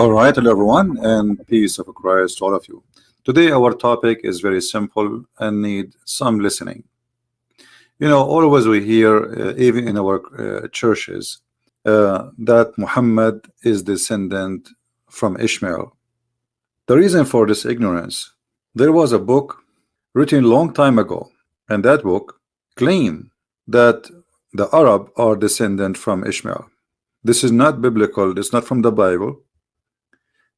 All right, hello everyone, and peace of Christ to all of you. Today, our topic is very simple and need some listening. Always we hear, even in our churches, that Muhammad is descendant from Ishmael. The reason for this ignorance, there was a book written long time ago, and that book claimed that the Arab are descendant from Ishmael. This is not biblical. It's not from the Bible.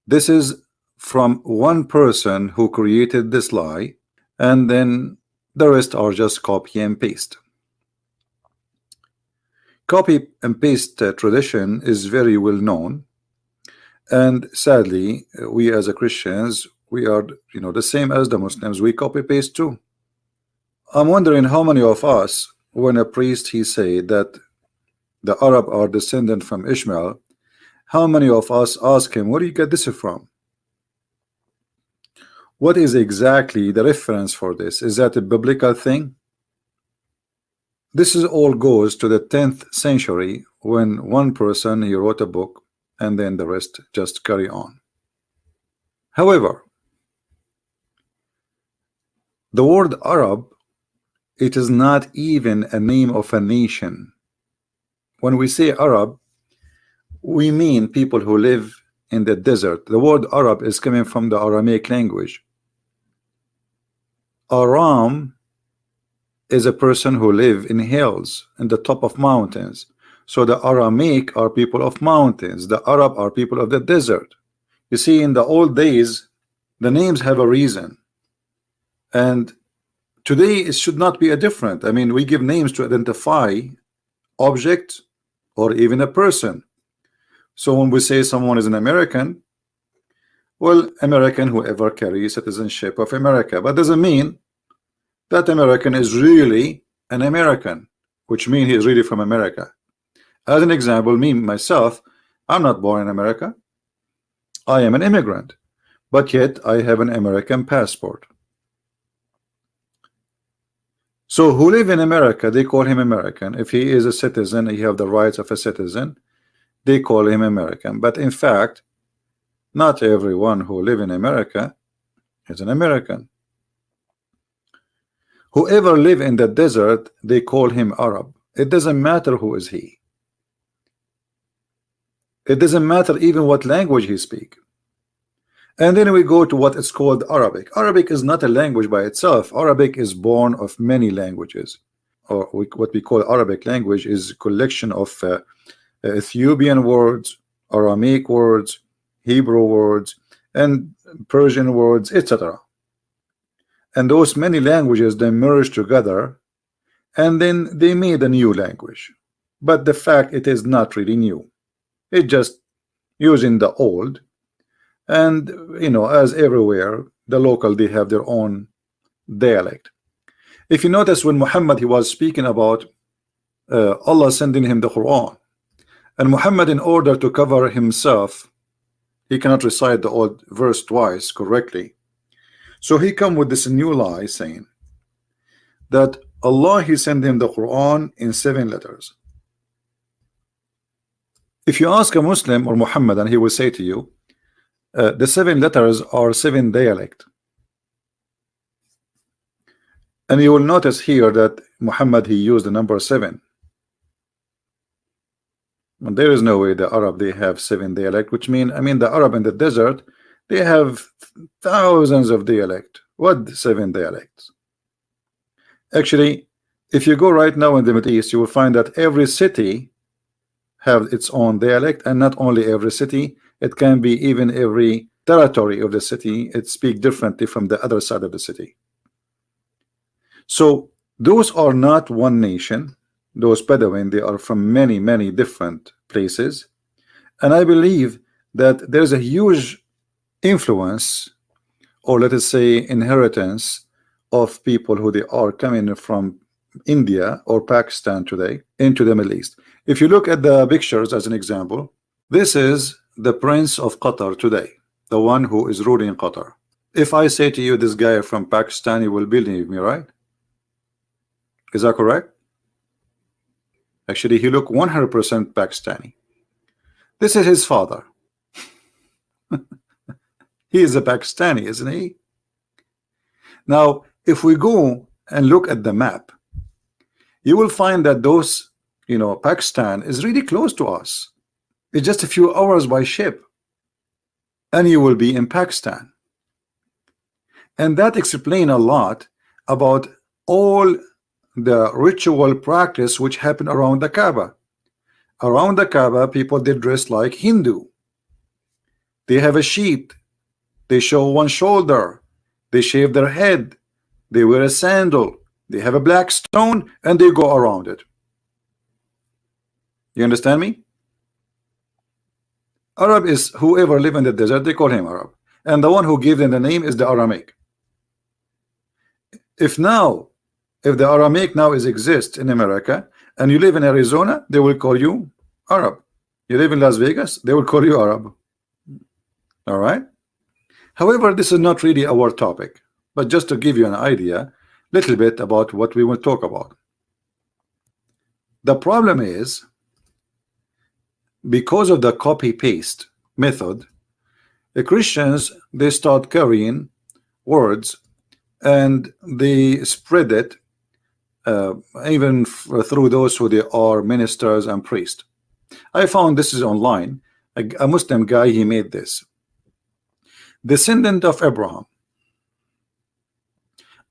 This is from one person who created this lie, and then the rest are just copy and paste. Copy and paste tradition is very well known, and sadly, we as a Christians, we are the same as the Muslims. We copy paste too. I'm wondering how many of us, when a priest he say that the Arab are descendant from Ishmael, how many of us ask him, where do you get this from? What is exactly the reference for this? Is that a biblical thing? This is all goes to the 10th century when one person he wrote a book and then the rest just carry on. However, the word Arab, it is not even a name of a nation. When we say Arab, we mean people who live in the desert. The word Arab is coming from the Aramaic language. Aram is a person who live in hills, in the top of mountains. So the Aramaic are people of mountains. The Arab are people of the desert. You see, in the old days, the names have a reason. And today it should not be a different. I mean, we give names to identify object or even a person. So when we say someone is an American, well, American whoever carries citizenship of America, but doesn't mean that American is really an American, which means he is really from America. As an example, me myself, I'm not born in America. I am an immigrant, but yet I have an American passport. So who live in America, they call him American. If he is a citizen, he have the rights of a citizen, they call him American. But in fact, not everyone who live in America is an American. Whoever live in the desert, they call him Arab. It doesn't matter who is he. It doesn't matter even what language he speak. And then we go to what is called Arabic. Arabic is not a language by itself. Arabic is born of many languages. Or what we call Arabic language is a collection of Ethiopian words, Aramaic words, Hebrew words, and Persian words, etc. And those many languages they merge together, and then they made a new language. But the fact it is not really new. It's just using the old. And as everywhere, the local they have their own dialect. If you notice, when Muhammad he was speaking about Allah sending him the Quran, and Muhammad, in order to cover himself, he cannot recite the old verse twice correctly. So he come with this new lie saying that Allah he sent him the Quran in 7 letters. If you ask a Muslim or Muhammadan, he will say to you, the 7 letters are 7 dialect. And you will notice here that Muhammad he used the number 7. And there is no way the Arab they have 7 dialect, which mean the Arab in the desert they have thousands of dialect. What 7 dialects? Actually, if you go right now in the Middle East, you will find that every city have its own dialect, and not only every city, it can be even every territory of the city, it speak differently from the other side of the city. So those are not one nation. Those Bedouin, they are from many different places, and I believe that there's a huge influence, or let us say inheritance, of people who they are coming from India or Pakistan today into the Middle East. If you look at the pictures as an example, this is the Prince of Qatar today, the one who is ruling Qatar. If I say to you this guy from Pakistan, you will believe me, right? Is that correct? Actually, he look 100% Pakistani. This is his father. He is a Pakistani, isn't he? Now, if we go and look at the map, you will find that those, Pakistan is really close to us. It's just a few hours by ship, and you will be in Pakistan. And that explains a lot about all the ritual practice which happened around the Kaaba. Around the Kaaba, people did dress like Hindu. They have a sheet. They show one shoulder. They shave their head. They wear a sandal. They have a black stone, and they go around it. You understand me? Arab is whoever live in the desert, they call him Arab. And the one who gave them the name is the Aramaic. If the Aramaic now exists in America, and you live in Arizona, they will call you Arab. You live in Las Vegas, they will call you Arab. All right? However, this is not really our topic, but just to give you an idea, little bit about what we will talk about. The problem is, because of the copy-paste method, the Christians, they start carrying words and they spread it even through those who they are ministers and priests. I found this is online. A Muslim guy, he made this. Descendant of Abraham.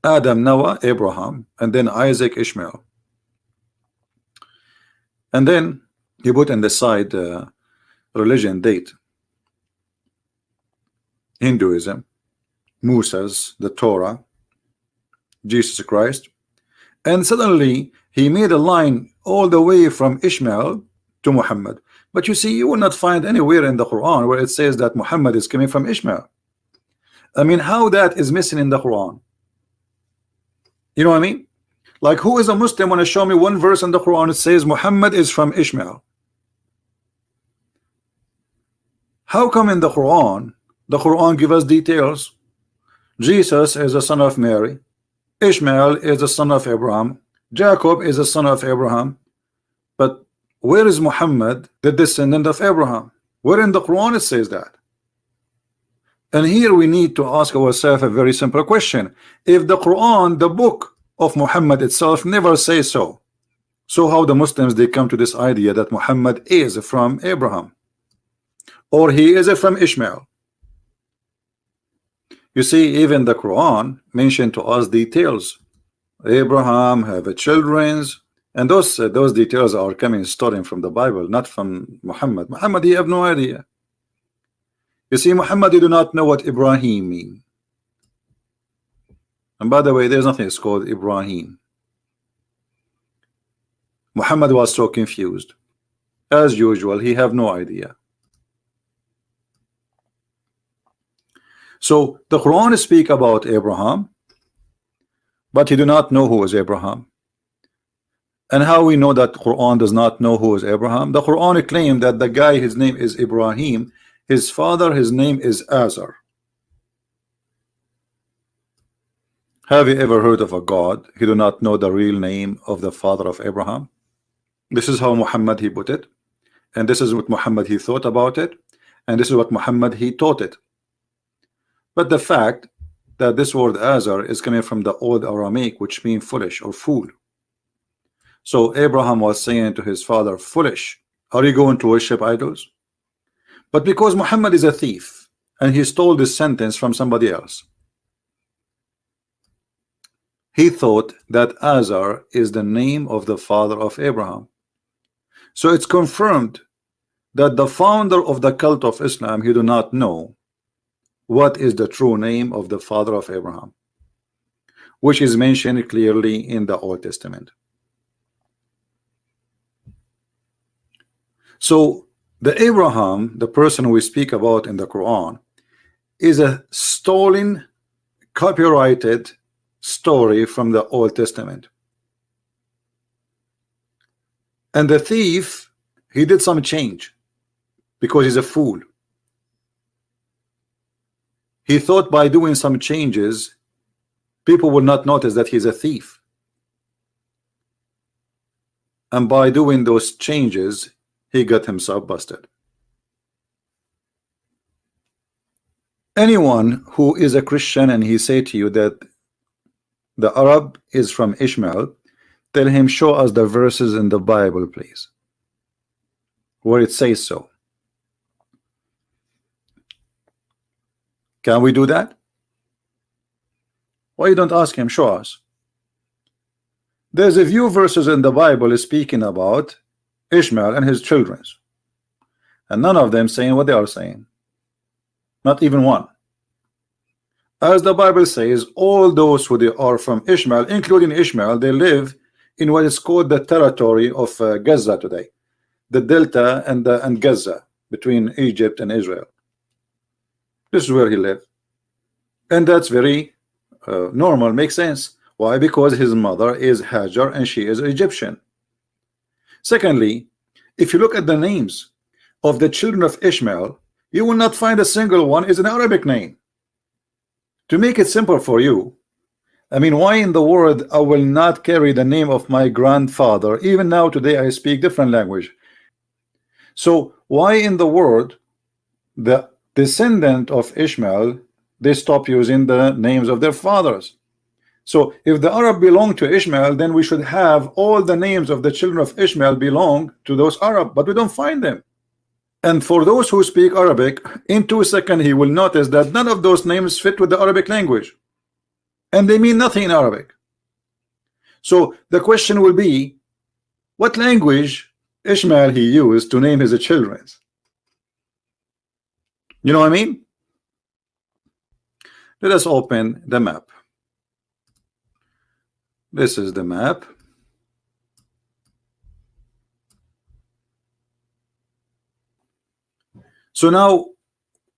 Adam, Noah, Abraham, and then Isaac, Ishmael. And then he put on the side religion date. Hinduism, Moses, the Torah, Jesus Christ. And suddenly he made a line all the way from Ishmael to Muhammad. But you see, you will not find anywhere in the Quran where it says that Muhammad is coming from Ishmael. I mean, how that is missing in the Quran? You know what I mean? Like, who is a Muslim want to show me one verse in the Quran that says Muhammad is from Ishmael? How come in the Quran give us details? Jesus is the son of Mary. Ishmael is the son of Abraham. Jacob is the son of Abraham. But where is Muhammad, the descendant of Abraham? Where in the Quran it says that? And here we need to ask ourselves a very simple question. If the Quran, the book of Muhammad itself, never says so, so how the Muslims, they come to this idea that Muhammad is from Abraham, or he is from Ishmael? You see, even the Quran mentioned to us details. Abraham have a children's, and those details are coming starting from the Bible, not from Muhammad. Muhammad, he have no idea. You see, Muhammad, you do not know what Ibrahim mean. And by the way, there's nothing that's called Ibrahim. Muhammad was so confused. As usual, he have no idea. So the Quran speak about Abraham, but he do not know who is Abraham. And how we know that Quran does not know who is Abraham? The Quran claimed that the guy, his name is Ibrahim. His father, his name is Azar. Have you ever heard of a God he do not know the real name of the father of Abraham? This is how Muhammad he put it, and this is what Muhammad he thought about it, and this is what Muhammad he taught it. But the fact that this word Azar is coming from the old Aramaic, which means foolish or fool. So Abraham was saying to his father, foolish, are you going to worship idols? But because Muhammad is a thief and he stole this sentence from somebody else, he thought that Azar is the name of the father of Abraham. So it's confirmed that the founder of the cult of Islam, he do not know what is the true name of the father of Abraham, which is mentioned clearly in the Old Testament. So the Abraham, the person we speak about in the Quran, is a stolen, copyrighted story from the Old Testament. And the thief, he did some change because he's a fool. He thought by doing some changes, people would not notice that he's a thief. And by doing those changes, he got himself busted. Anyone who is a Christian and he say to you that the Arab is from Ishmael, tell him, show us the verses in the Bible, please, where it says so. Can we do that? Why you don't ask him, show us? There's a few verses in the Bible speaking about Ishmael and his children, and none of them saying what they are saying. Not even one. As the Bible says, all those who they are from Ishmael, including Ishmael, they live in what is called the territory of Gaza today, the Delta and Gaza, between Egypt and Israel. This is where he lived, and that's very normal, makes sense. Why? Because his mother is Hajar and she is Egyptian. Secondly, if you look at the names of the children of Ishmael, you will not find a single one is an Arabic name. To make it simple for you, I mean, why in the world I will not carry the name of my grandfather? Even now today I speak different language. So why in the world the descendant of Ishmael, they stop using the names of their fathers? So if the Arab belong to Ishmael, then we should have all the names of the children of Ishmael belong to those Arab, but we don't find them. And for those who speak Arabic, in 2 seconds he will notice that none of those names fit with the Arabic language, and they mean nothing in Arabic. So the question will be, what language Ishmael he used to name his children? You know what I mean? Let us open the map. This is the map. So now,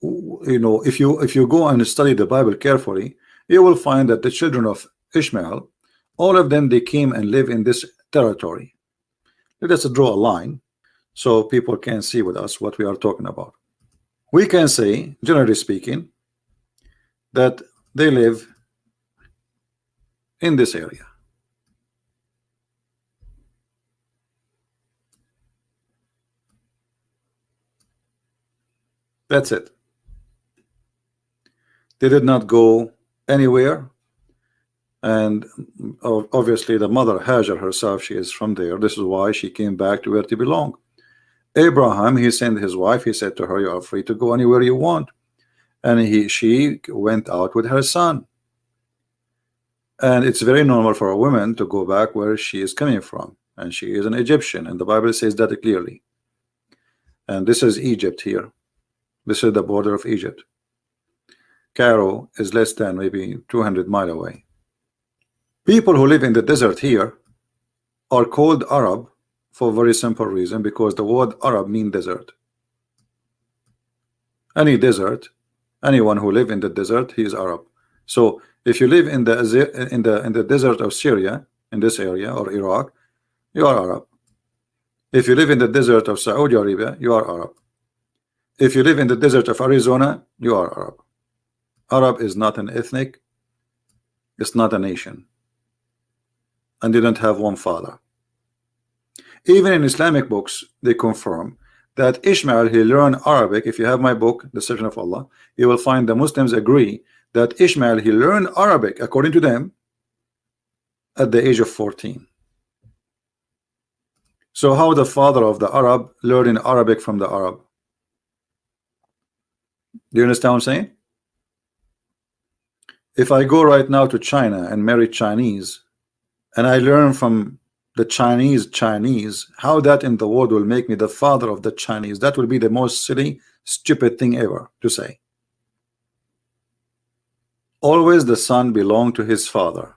you know, if you go and study the Bible carefully, you will find that the children of Ishmael, all of them, they came and live in this territory. Let us draw a line so people can see with us what we are talking about. We can say, generally speaking, that they live in this area. That's it. They did not go anywhere, and obviously the mother Hajar herself, she is from there. This is why she came back to where they belong. Abraham, he sent his wife, he said to her, you are free to go anywhere you want, and she went out with her son. And it's very normal for a woman to go back where she is coming from, and she is an Egyptian, and the Bible says that clearly. And this is Egypt here. This is the border of Egypt. Cairo is less than maybe 200 miles away. People who live in the desert here are called Arab for a very simple reason, because the word Arab means desert. Any desert, anyone who live in the desert, he is Arab. So if you live in the desert of Syria, in this area, or Iraq, you are Arab. If you live in the desert of Saudi Arabia, you are Arab. If you live in the desert of Arizona, you are Arab. Arab is not an ethnic, it's not a nation, and they don't have one father. Even in Islamic books, they confirm that Ishmael, he learned Arabic. If you have my book, The Search of Allah, you will find the Muslims agree that Ishmael, he learned Arabic, according to them, at the age of 14. So how the father of the Arab learning Arabic from the Arab? Do you understand what I'm saying? If I go right now to China and marry Chinese, and I learn from the Chinese, how that in the world will make me the father of the Chinese? That will be the most silly, stupid thing ever to say. Always the son belonged to his father.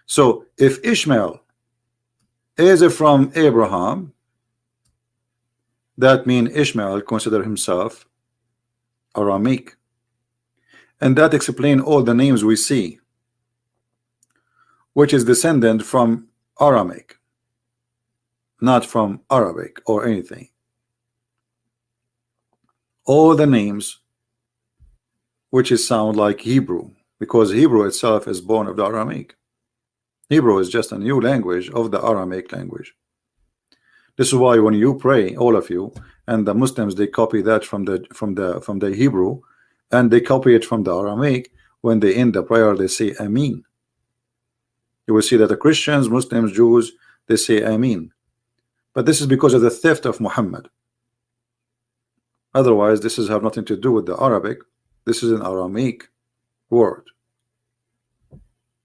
So if Ishmael is from Abraham, that means Ishmael consider himself Abrahamic, and that explains all the names we see, which is descendant from Abrahamic, not from Arabic or anything. All the names which is sound like Hebrew, because Hebrew itself is born of the Abrahamic. Hebrew is just a new language of the Aramaic language. This is why when you pray, all of you, and the Muslims, they copy that from the Hebrew, and they copy it from the Aramaic. When they end the prayer, they say Amin. You will see that the Christians, Muslims, Jews, they say Amin. But this is because of the theft of Muhammad. Otherwise, this is have nothing to do with the Arabic. This is an Aramaic word.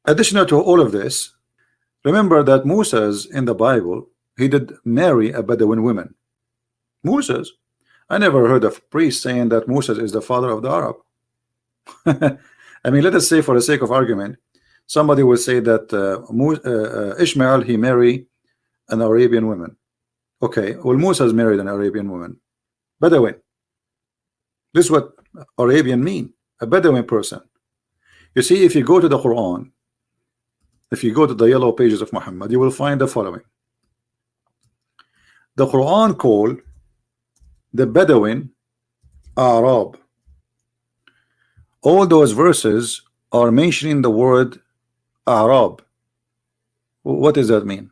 Additional to all of this, remember that Moses in the Bible, he did marry a Bedouin woman. Moses, I never heard of priest saying that Moses is the father of the Arab. I mean, let us say for the sake of argument, somebody will say that Ishmael, he married an Arabian woman. Okay, well, Moses married an Arabian woman. Bedouin. This is what Arabian mean, a Bedouin person. You see, if you go to the Quran, if you go to the yellow pages of Muhammad, you will find the following. The Quran called the Bedouin Arab. All those verses are mentioning the word Arab. What does that mean?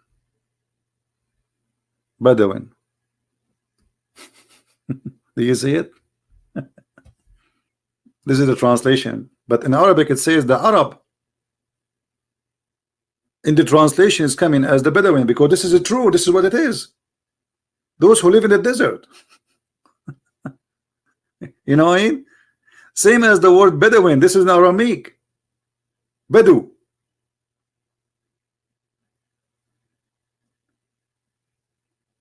Bedouin. Do you see it? This is the translation, but in Arabic it says the Arab. In the translation is coming as the Bedouin, because this is true. This is what it is. Those who live in the desert. You know what I mean? Same as the word Bedouin. This is an Aramaic. Bedu.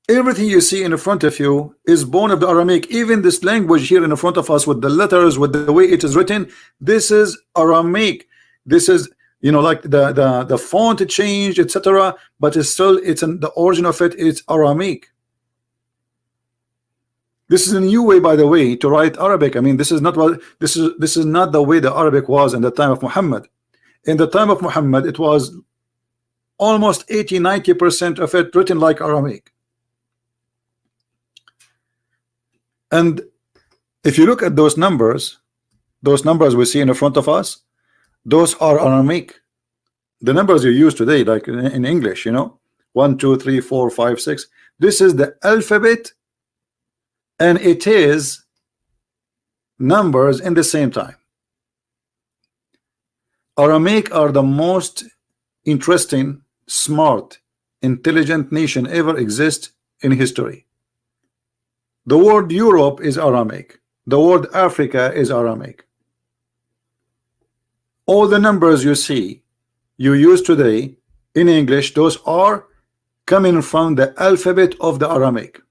Everything you see in front of you is born of the Aramaic. Even this language here in front of us with the letters, with the way it is written, this is Aramaic. This is, you know, like the font changed, etc. But it's still, it's in the origin of it. It's Aramaic. This is a new way, by the way, to write Arabic. I mean, this is not what this is not the way the Arabic was in the time of Muhammad. In the time of Muhammad, it was almost 80–90% of it written like Aramaic. And if you look at those numbers we see in front of us, those are Aramaic. The numbers you use today, like in English, you know, 1, 2, 3, 4, 5, 6. This is the alphabet, and it is numbers in the same time. Aramaic are the most interesting, smart, intelligent nation ever exist in history. The word Europe is Aramaic. The word Africa is Aramaic. All the numbers you see, you use today in English, those are coming from the alphabet of the Aramaic.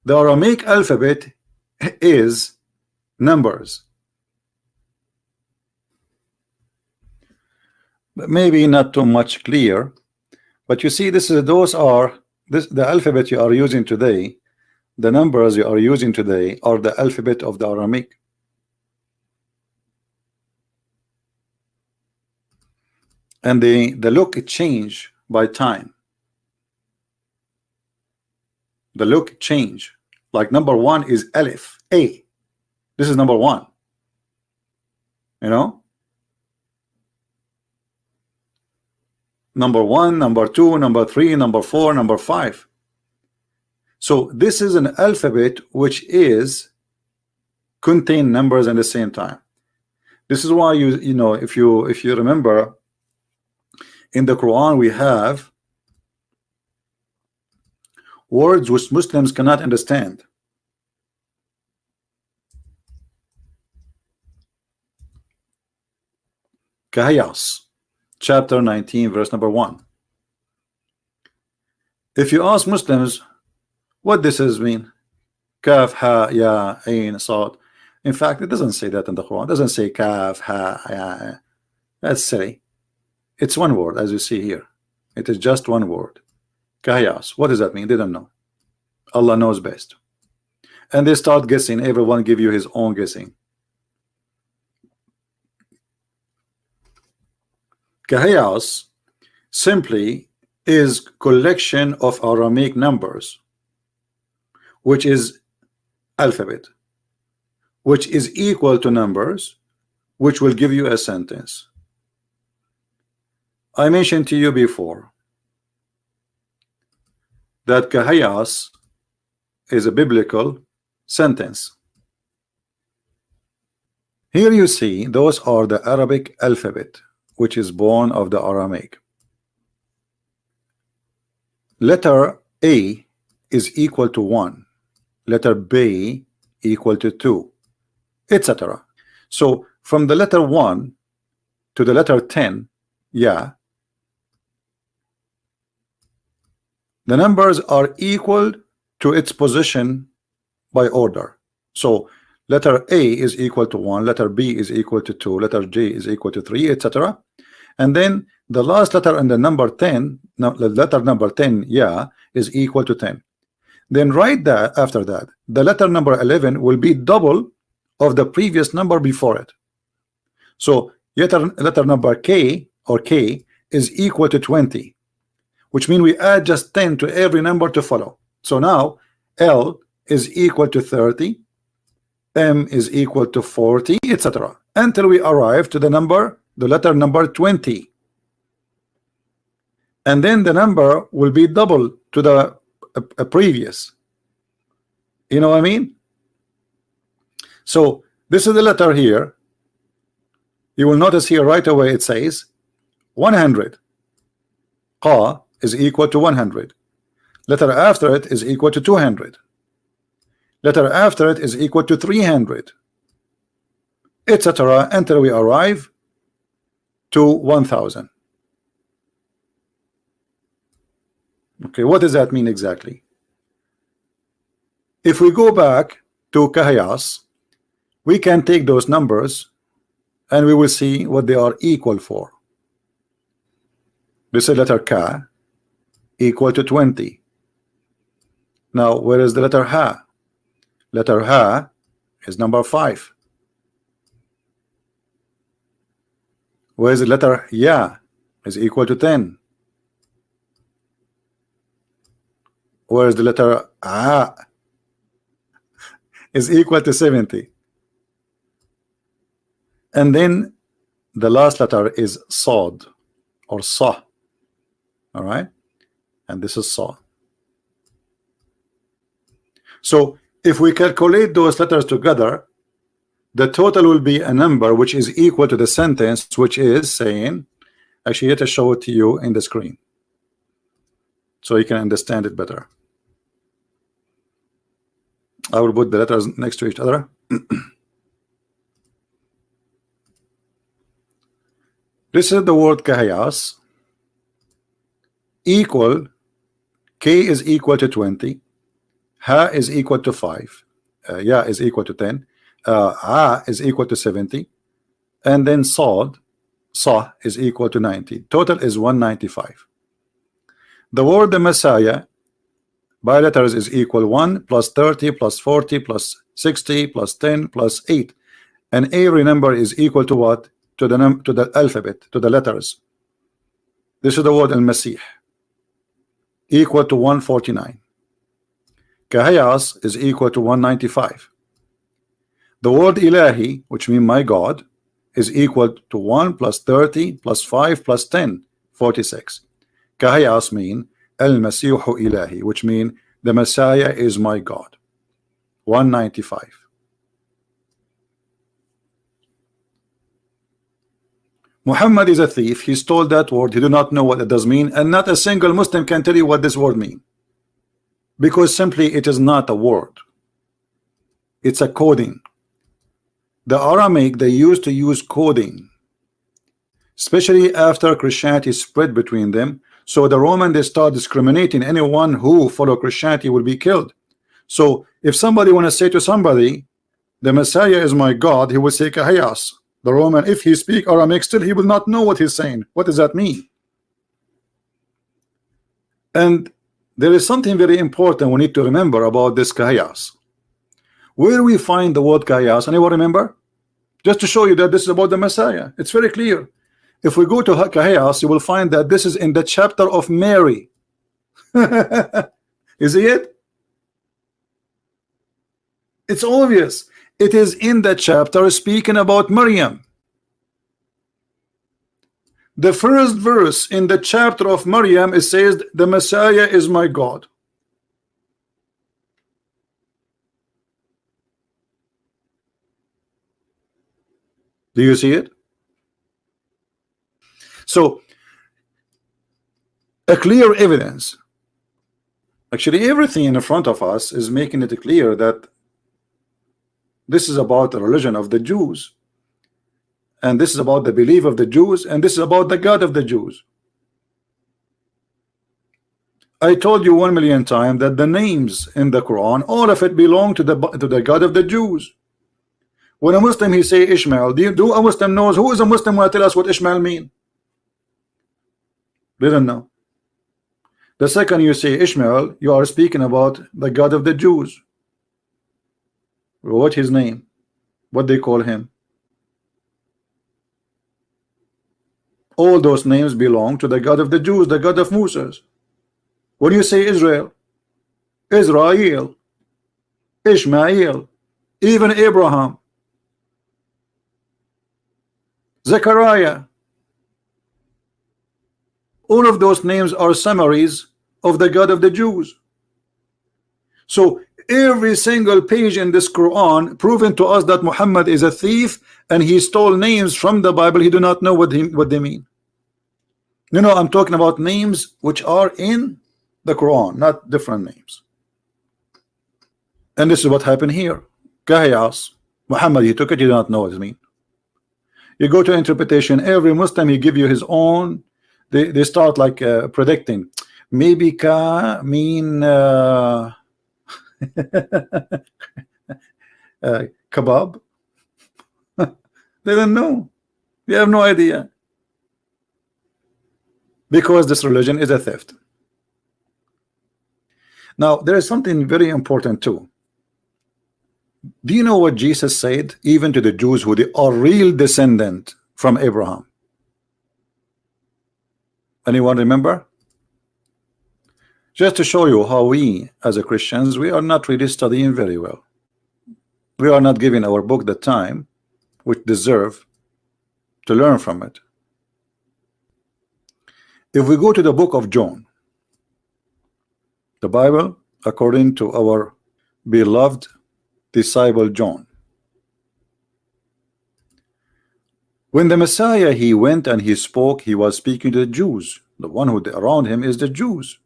The Aramaic alphabet is numbers. Maybe not too much clear, but you see, the alphabet you are using today, the numbers you are using today are the alphabet of the Aramaic. And the look change by time. The look change. Like number 1 is Aleph, A. This is number 1. You know? Number 1, number 2, number 3, number 4, number 5. So this is an alphabet which is contain numbers at the same time. This is why you know, if you remember, in the Quran we have words which Muslims cannot understand. Kahayas, chapter 19, verse number 1. If you ask Muslims what this is mean, kaf, ha, ya, ain, sad. In fact, it doesn't say that in the Quran. It doesn't say kaf, ha, ya. That's silly. It's one word, as you see here. It is just one word. Kahayas. What does that mean? They don't know. Allah knows best. And they start guessing. Everyone give you his own guessing. Kahayas simply is collection of Aramaic numbers, which is alphabet, which is equal to numbers, which will give you a sentence. I mentioned to you before that Kahayas is a biblical sentence. Here you see those are the Arabic alphabet, which is born of the Aramaic. Letter A is equal to 1, letter B equal to 2, etc. So from the letter 1 to the letter 10, yeah, the numbers are equal to its position by order. So letter A is equal to 1, letter B is equal to 2, letter J is equal to 3, etc. And then the last letter in the number 10, no, the letter number 10, yeah, is equal to 10. Then right that after that, the letter number 11 will be double of the previous number before it. So letter number K or K is equal to 20, which means we add just 10 to every number to follow. So now L is equal to 30, M is equal to 40, etc. until we arrive to the letter number 20. And then the number will be double to the previous. You know what I mean? So this is the letter here. You will notice here right away it says 100. Qa is equal to 100. Letter after it is equal to 200. Letter after it is equal to 300, etc. until we arrive to 1000. Okay, what does that mean exactly? If we go back to Kahayas, we can take those numbers and we will see what they are equal for. This is letter Ka equal to 20. Now where is the letter Ha? Letter Ha is number 5. Where is the letter Ya? Is equal to 10. Where is the letter A? Is equal to 70. And then the last letter is Sod or Sa. All right, and this is Sa. So if we calculate those letters together, the total will be a number which is equal to the sentence, which is saying, actually let us show it to you in the screen so you can understand it better. I will put the letters next to each other. This is the word Kahayas. Equal, K is equal to 20, Ha is equal to 5, Ya is equal to 10, A is equal to 70, and then Sa is equal to 90. Total is 195. The word the Messiah by letters is equal 1 plus 30 plus 40 plus 60 plus 10 plus 8, and every number is equal to what? To the alphabet, to the letters. This is the word al-Masih, equal to 149. Kahayas is equal to 195. The word Ilahi, which means my God, is equal to 1 plus 30 plus 5 plus 10, 46. Kahayas mean al-Masihu Ilahi, which means the Messiah is my God, 195. Muhammad is a thief. He stole that word. He do not know what it does mean, and not a single Muslim can tell you what this word means, because simply it is not a word. It's a coding. The Aramaic, they used to use coding, especially after Christianity spread between them. So the Roman, they start discriminating. Anyone who follow Christianity will be killed. So if somebody want to say to somebody, the Messiah is my God, he will say Kahayas. The Roman, if he speak Aramaic, still he will not know what he's saying. What does that mean? And there is something very important we need to remember about this Kahayas. Where we find the word Kahayas, anyone remember? Just to show you that this is about the Messiah. It's very clear. If we go to Kahayas, you will find that this is in the chapter of Mary. You see it? It's obvious. It is in the chapter speaking about Maryam. The first verse in the chapter of Maryam, it says, the Messiah is my God. Do you see it? So a clear evidence. Actually, everything in front of us is making it clear that this is about the religion of the Jews, and this is about the belief of the Jews, and this is about the God of the Jews. I told you 1,000,000 times that the names in the Quran, all of it belong to the God of the Jews. When a Muslim he say Ishmael, do a Muslim knows who is a Muslim will tell us what Ishmael mean? Didn't know. The second you say Ishmael, you are speaking about the God of the Jews. What his name? What they call him? All those names belong to the God of the Jews, the God of Moses. When you say Israel, Israel, Ishmael, even Abraham, Zechariah, all of those names are summaries of the God of the Jews. So every single page in this Quran proving to us that Muhammad is a thief and he stole names from the Bible. He do not know what they mean. No, I'm talking about names which are in the Quran, not different names. And this is what happened here. Kahiyas, Muhammad, he took it, you do not know what it means. You go to interpretation, every Muslim he give you his own. They start like predicting. Maybe ka mean kebab. They don't know. They have no idea. Because this religion is a theft. Now there is something very important too. Do you know what Jesus said even to the Jews who they are real descendant from Abraham? Anyone remember? Just to show you how we as a Christians, we are not really studying very well. We are not giving our book the time which deserve to learn from it. If we go to the book of John, the Bible according to our beloved disciple John, when the Messiah he went and he spoke, he was speaking to the Jews. The one who around him is the Jews.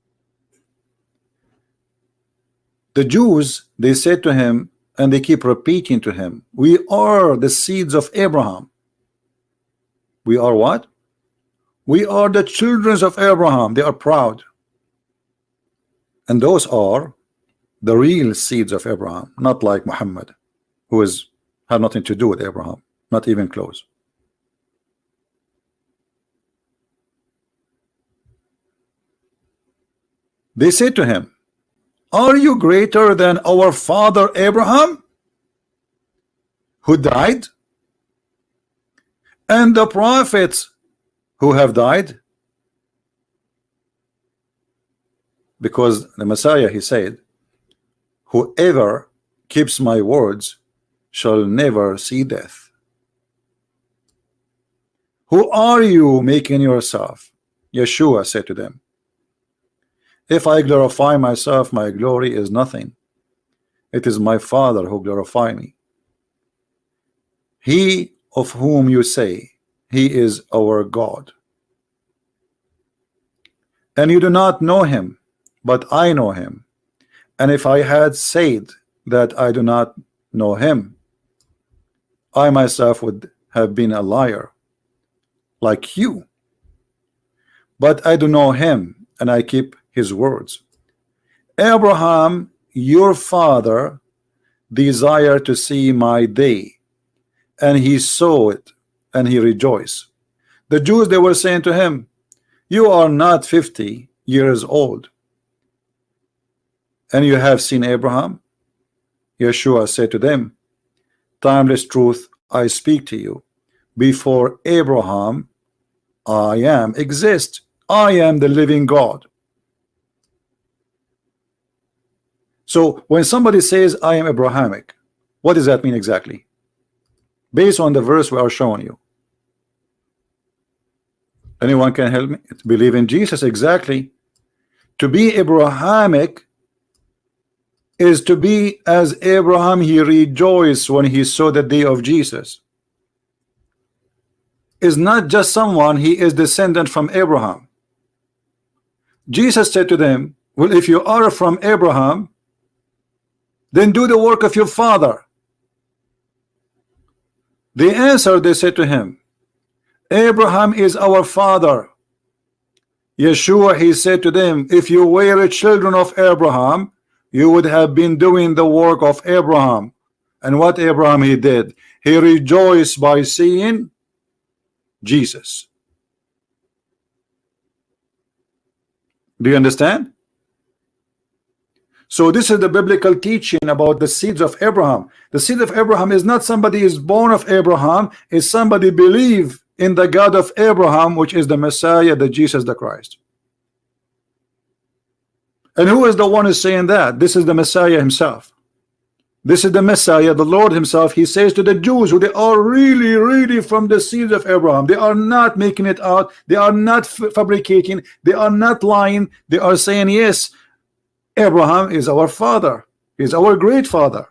The Jews, they said to him, and they keep repeating to him, we are the seeds of Abraham. We are what? We are the children of Abraham. They are proud. And those are the real seeds of Abraham, not like Muhammad, who have nothing to do with Abraham, not even close. They said to him, are you greater than our father Abraham, who died, and the prophets who have died? Because the Messiah, he said, whoever keeps my words shall never see death. Who are you making yourself? Yeshua said to them, if I glorify myself, my glory is nothing. It is my Father who glorify me. He of whom you say he is our God, and you do not know him, but I know him. And if I had said that I do not know him, I myself would have been a liar like you. But I do know him, and I keep his words. Abraham, your father, desired to see my day, and he saw it, and he rejoiced. The Jews, they were saying to him, you are not 50 years old, and you have seen Abraham? Yeshua said to them, timeless truth I speak to you. Before Abraham, I am exist. I am the living God. So when somebody says I am Abrahamic, what does that mean exactly? Based on the verse we are showing you. Anyone can help me? It's believe in Jesus, exactly. To be Abrahamic is to be as Abraham. He rejoiced when he saw the day of Jesus. is not just someone, he is descendant from Abraham. Jesus said to them, well, if you are from Abraham, then do the work of your father. They answered, they said to him, Abraham is our father. Yeshua, he said to them, if you were children of Abraham, you would have been doing the work of Abraham. And what Abraham he did? He rejoiced by seeing Jesus. Do you understand? So this is the biblical teaching about the seeds of Abraham. The seed of Abraham is not somebody is born of Abraham, is somebody believe in the God of Abraham, which is the Messiah, the Jesus the Christ. And who is the one who's saying that? This is the Messiah himself. This is the Messiah, the Lord himself. He says to the Jews who they are really from the seeds of Abraham. They are not making it out. They are not fabricating. They are not lying. They are saying, yes, Abraham is our father. He's our great father.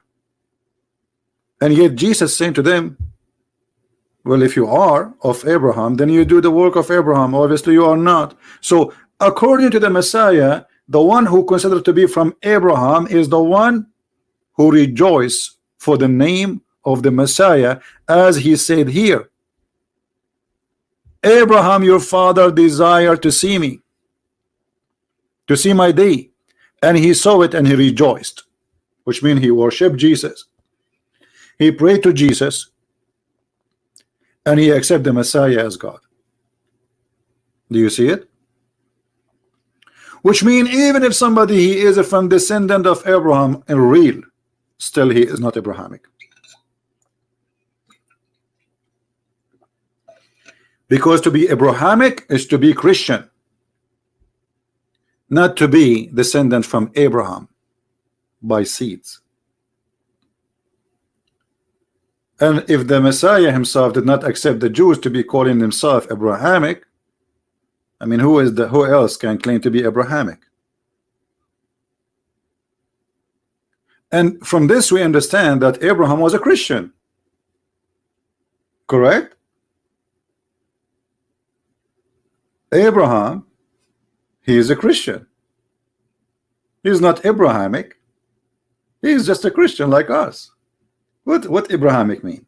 And yet Jesus saying to them, well, if you are of Abraham, then you do the work of Abraham. Obviously you are not. So according to the Messiah, the one who considered to be from Abraham is the one who rejoice for the name of the Messiah, as he said here, Abraham your father desired to see me, to see my day, and he saw it and he rejoiced, which means he worshiped Jesus, he prayed to Jesus, and he accepted the Messiah as God. Do you see it? Which means even if somebody he is from descendant of Abraham in real, still he is not Abrahamic. Because to be Abrahamic is to be Christian, not to be descendant from Abraham by seeds. And if the Messiah himself did not accept the Jews to be calling himself Abrahamic, I mean, who else can claim to be Abrahamic? And from this we understand that Abraham was a Christian. Correct? Abraham, he is a Christian. He is not Abrahamic. He is just a Christian like us. What Abrahamic mean?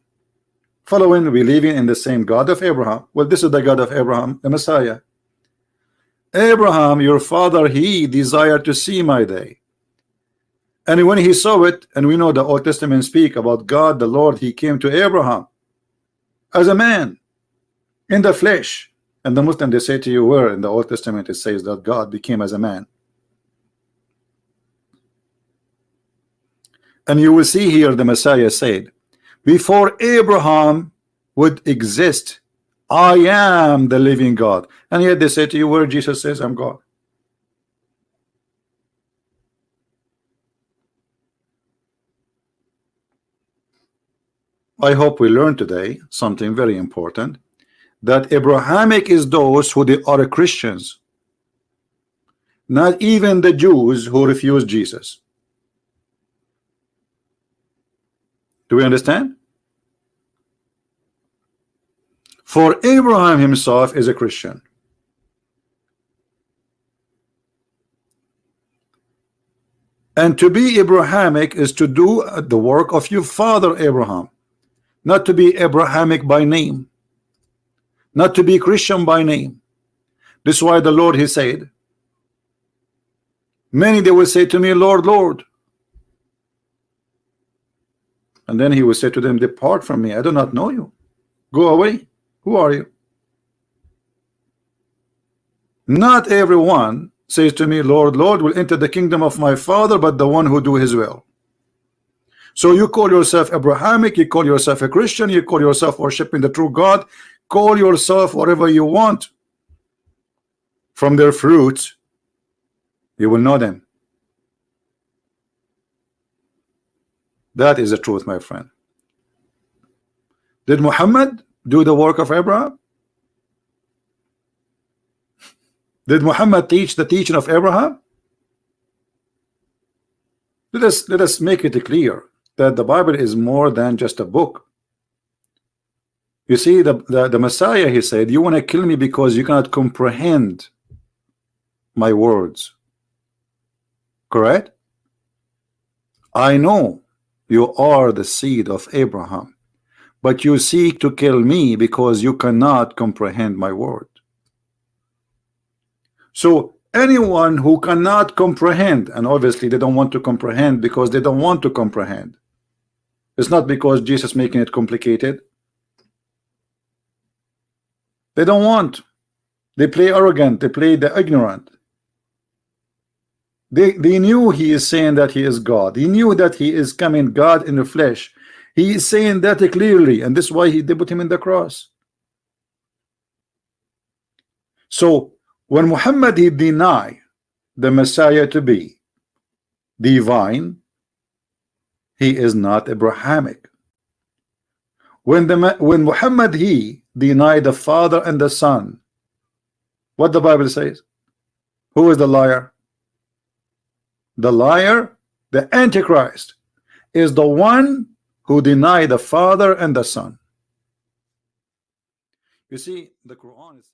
Following, believing in the same God of Abraham. Well, this is the God of Abraham, the Messiah. Abraham, your father, he desired to see my day. And when he saw it, and we know the Old Testament speak about God, the Lord, he came to Abraham as a man in the flesh. And the Muslim, they say to you, where in the Old Testament it says that God became as a man. And you will see here the Messiah said, before Abraham would exist, I am the living God. And yet they say to you, where Jesus says I'm God. I hope we learn today something very important, that Abrahamic is those who they are Christians, not even the Jews who refuse Jesus. Do we understand? For Abraham himself is a Christian. And to be Abrahamic is to do the work of your father Abraham, not to be Abrahamic by name, not to be Christian by name. This is why the Lord, he said, many they will say to me, Lord, Lord. And then he will say to them, depart from me, I do not know you. Go away. Who are you? Not everyone says to me, Lord, Lord, will enter the kingdom of my Father, but the one who do his will. So you call yourself Abrahamic, you call yourself a Christian, you call yourself worshiping the true God, call yourself whatever you want. From their fruits, you will know them. That is the truth, my friend. Did Muhammad do the work of Abraham? Did Muhammad teach the teaching of Abraham? Let us make it clear that the Bible is more than just a book. You see, the Messiah, he said, you want to kill me because you cannot comprehend my words. Correct? I know you are the seed of Abraham, but you seek to kill me because you cannot comprehend my word. So anyone who cannot comprehend, and obviously they don't want to comprehend because they don't want to comprehend. It's not because Jesus making it complicated. They don't want. They play arrogant. They play the ignorant. They knew he is saying that he is God. He knew that he is coming God in the flesh. He is saying that clearly, and this is why they put him in the cross. So when Muhammad he denied the Messiah to be divine, he is not Abrahamic. When Muhammad he denied the Father and the Son, what the Bible says? Who is the liar? The liar, the Antichrist, is the one who denied the Father and the Son. You see, the Quran is